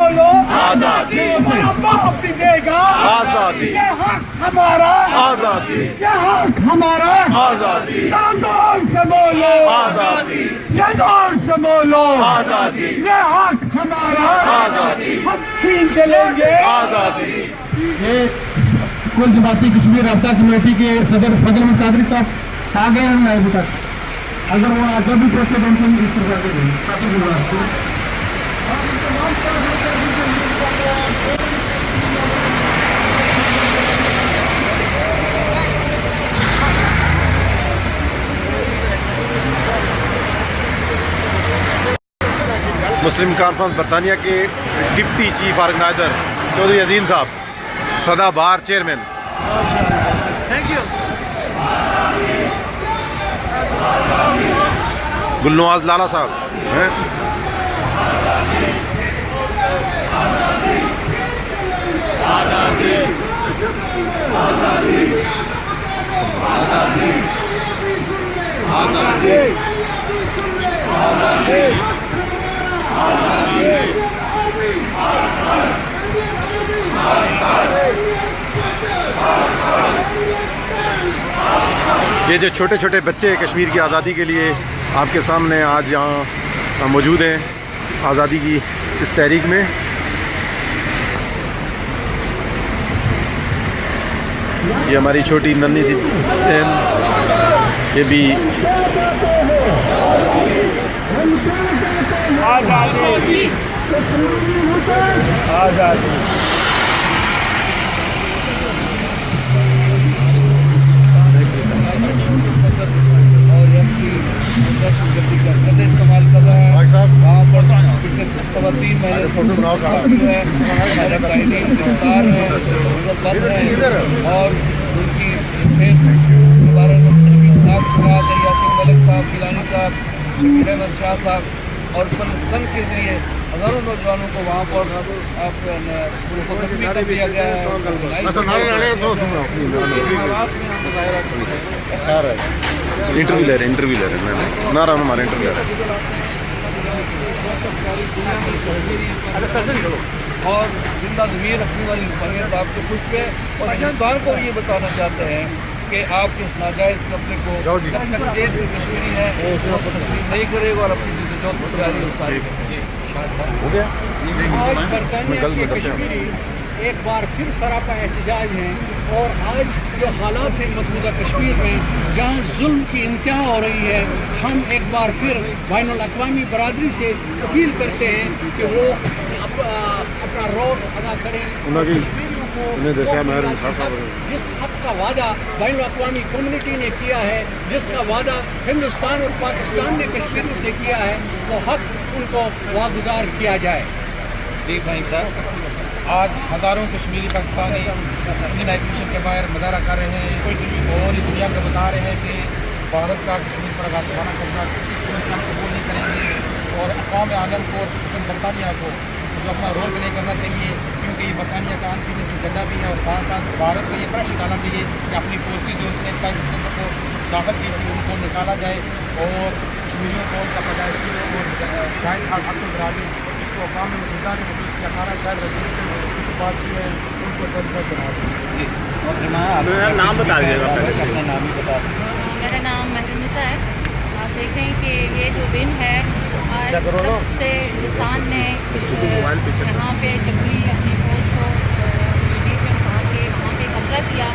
बोलो आजादी, हमारा बाप भी देगा आजादी, ये हक हमारा आजादी, ये हक हमारा आजादी, जोर से बोलो आजादी, ये जोर से बोलो आजादी, ये हक हमारा आजादी, हम छीन के लेंगे आजादी। ये कुल जमाती कश्मीर रब्ता कमेटी के सदर फजल अहमद कादरी साहब आ गए हैं अभी तक। अगर वो आगे भी प्रेसिडेंट इस तरह के मुस्लिम कॉन्फ्रेंस बरतानिया के deputy chief organiser Chaudhry Azeem Sahab, सदाबहार chairman. Thank you. Gulnawaz Lala Sahab हैं। ये जो छोटे छोटे बच्चे कश्मीर की आज़ादी के लिए आपके सामने आज यहाँ मौजूद हैं आज़ादी की इस तहरीक में। ये हमारी छोटी नन्ही सी बहन, ये भी आजादी आजादी। इस्तेमाल कर रहा है वहाँ पर सवा 3 महीने गिरफ्तार है और उनकी सेहत के बारे में यासीन मलिक साहब, गिलानी साहब, शकीर अहमद शाह साहब और फन के जरिए हज़ारों नौजवानों को वहाँ पर उनको तकलीफ कर दिया गया है। इंटरव्यू ले रहे हैं ना रहा हमारे इंटरव्यू ले रहे और जिंदा ज़मीर रखने वाली इंसानियत आपको खुद पे और हिंदुस्तान को ये बताना चाहते हैं कि आप इस नाजायज़ कब्जे को जब तक एक भी कश्मीरी है उसको तस्लीम नहीं करेगा और अपनी जिद्दोजहद को जारी रखेगा। हो गया। आज बरतानिया के कश्मीरी एक बार फिर सरापा एहतजाज हैं और आज जो हालात हैं मौजूदा कश्मीर में जहाँ जुल्म की इंतहा हो रही है, हम एक बार फिर बैनुल अक़वामी बरादरी से अपील करते हैं कि वो अपना रोल अदा करें। जिस हक का वादा बैनुल अक़वामी कम्युनिटी ने किया है, जिसका वादा हिंदुस्तान और पाकिस्तान ने कश्मीर से किया है, वो हक उनको वागुजार किया जाए। जी भाई साहब, आज हज़ारों Kashmiri Pakistani Indian high commission के बाहर मुजाहरा कर रहे हैं और दुनिया को बता रहे हैं कि भारत का कश्मीर पर गासिबाना कब्जा हम कबूल नहीं करेंगे और अक़वाम आलम को बरतानिया को जो अपना रोल प्ले करना चाहिए, क्योंकि ये बरतानिया का अनफिनिश गद्दा भी है और साथ साथ भारत को ये प्रेशर डालना चाहिए कि अपनी फोर्सेज जो उसने 27 सितंबर को दाखिल की थी उनको निकाला जाए और कश्मीरियों को उनका पैदाइशी और शायद अब्दुल बराबी इसको अक़वाम मुत्तहिदा ने मौजूद की 18 शहर रजीज बात की है उनको तर्जमत बना दें। नाम बता दीजिएगा पहले। अपना नाम ही बता दें। मेरा नाम महरुनिसा है। आप देख रहे हैं कि ये जो दिन है आज तब से हिंदुस्तान ने यहाँ पे जब भी अपनी फौज को कश्मीर में उठा के वहाँ पे कब्जा किया,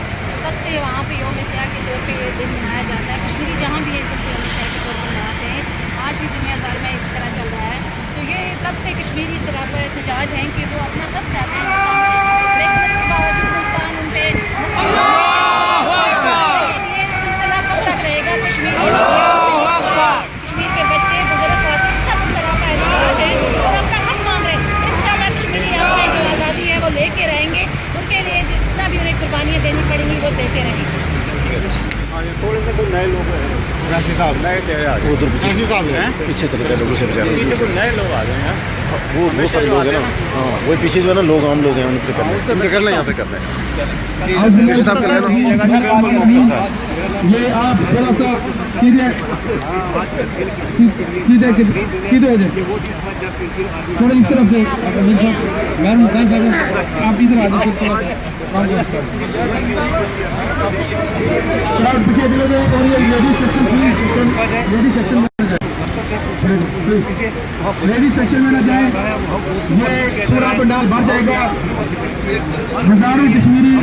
तब से वहाँ पे यौम सियाह के तौर पे ये दिन मनाया जाता है। कश्मीरी जहाँ भी ये दिन यौम सियाह के तौर पर मनाते हैं, आज भी दुनिया भर में इस तरह चल रहा है। तो ये तब से कश्मीरी सरापा एहतजाज हैं कि वो अपना सब चाहते हैं लेकिन इसके बावजूद हिंदुस्तान उन पर सिलसिला कब तक रहेगा। कश्मीर के बच्चे, बुजुर्ग, सब सरापा एहतजाज हैं और अपना हक मांग रहे हैं। इंशाअल्लाह कश्मीरी अपनी जो आज़ादी है वो लेके रहेंगे, उनके लिए जितना भी उन्हें कुर्बानियाँ देनी पड़ेंगी वो देते रहेंगे। थोड़े से कोई नए लोग हैं ادھر پیچھے چلے گئے لوگوں سے نئے لوگ آ گئے ہیں وہ بہت سارے لوگ ہیں نا ہاں وہ پیچھے جو ہے نا لوگ عام لوگ ہیں ان سے کر لیں یہاں سے کر لیں صاحب کر لیں یہ آپ تھوڑا سا سیدھے ہو جائیں تھوڑا اس طرف سے محرم حسین صاحب آپ ادھر آ جائیں تھوڑا سا پیچھے چلے جائیں اور یہ لیڈیز سیکشن میں نہ جائیں یہ پورا پنڈال بھر جائے گا ہزاروں کشمیری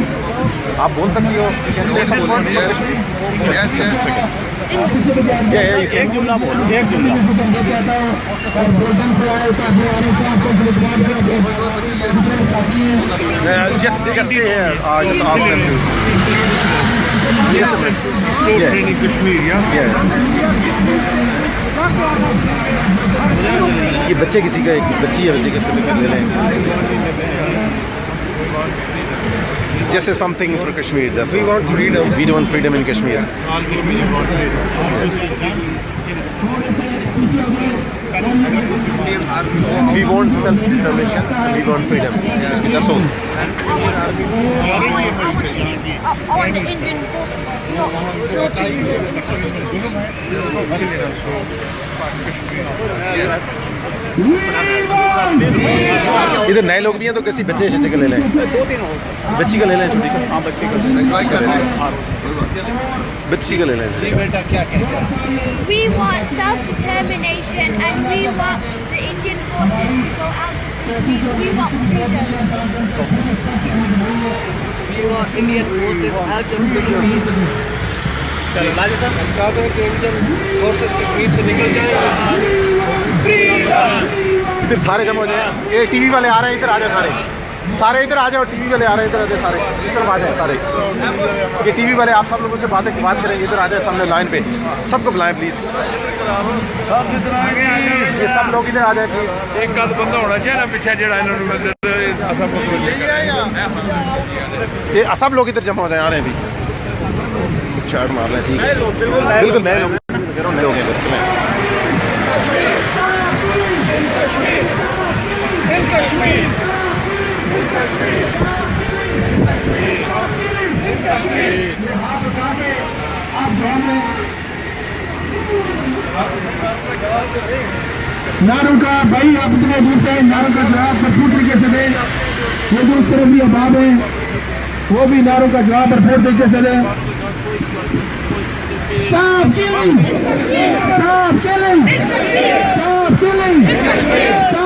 آپ بول سکتی ہو ایک جملہ بولو ایک جملہ یہ بچے کسی کا ایک بچی ہے بچے کے لے لیں جیسے something for Kashmir we want freedom in Kashmir we want self-determination and we want freedom. That's all. I want the Indian forces not ادھر نئے لوگ بھی ہیں تو کسی بچے چھوٹے کا لے لیں بچی کا لے لیں چھوٹی کا بچی کا لے لیں We want self-determination and we want the Indian forces to go out of Kashmir. We want freedom. We want Indian forces out of Kashmir. چاہتے ہیں کہ انڈین فورسز کشمیر سے نکل جائیں. ادھر سارے جمع ہو جائیں یہ ٹی وی والے آ رہے ہیں ادھر آ جائیں سارے ادھر آ جائیں اور ٹی وی والے آ رہے ہیں ادھر آ جائیں سارے اس طرف آ جائیں سارے یہ ٹی وی والے آپ سب لوگوں سے بات کریں گے ادھر آ جائیں سامنے لائن پہ سب کو بلائیں پلیز یہ سب لوگ ادھر آ جائیں پلیز ایک آدھ بندہ ہونا چاہیے نا پیچھے جڑا یہ سب لوگ ادھر جمع ہو جائیں آ رہے ہیں ابھی شارٹ مار رہے ہیں ٹھیک ہے بالکل نئے لوگ ہیں نعروں کا بھائی آپ اتنے دور سے نعروں کا جواب بھرپور طریقے سے دیں وہ جو اس طرف بھی احباب ہیں وہ بھی نعروں کا جواب بھرپور طریقے سے دیں Stop killing! Stop killing! Stop killing!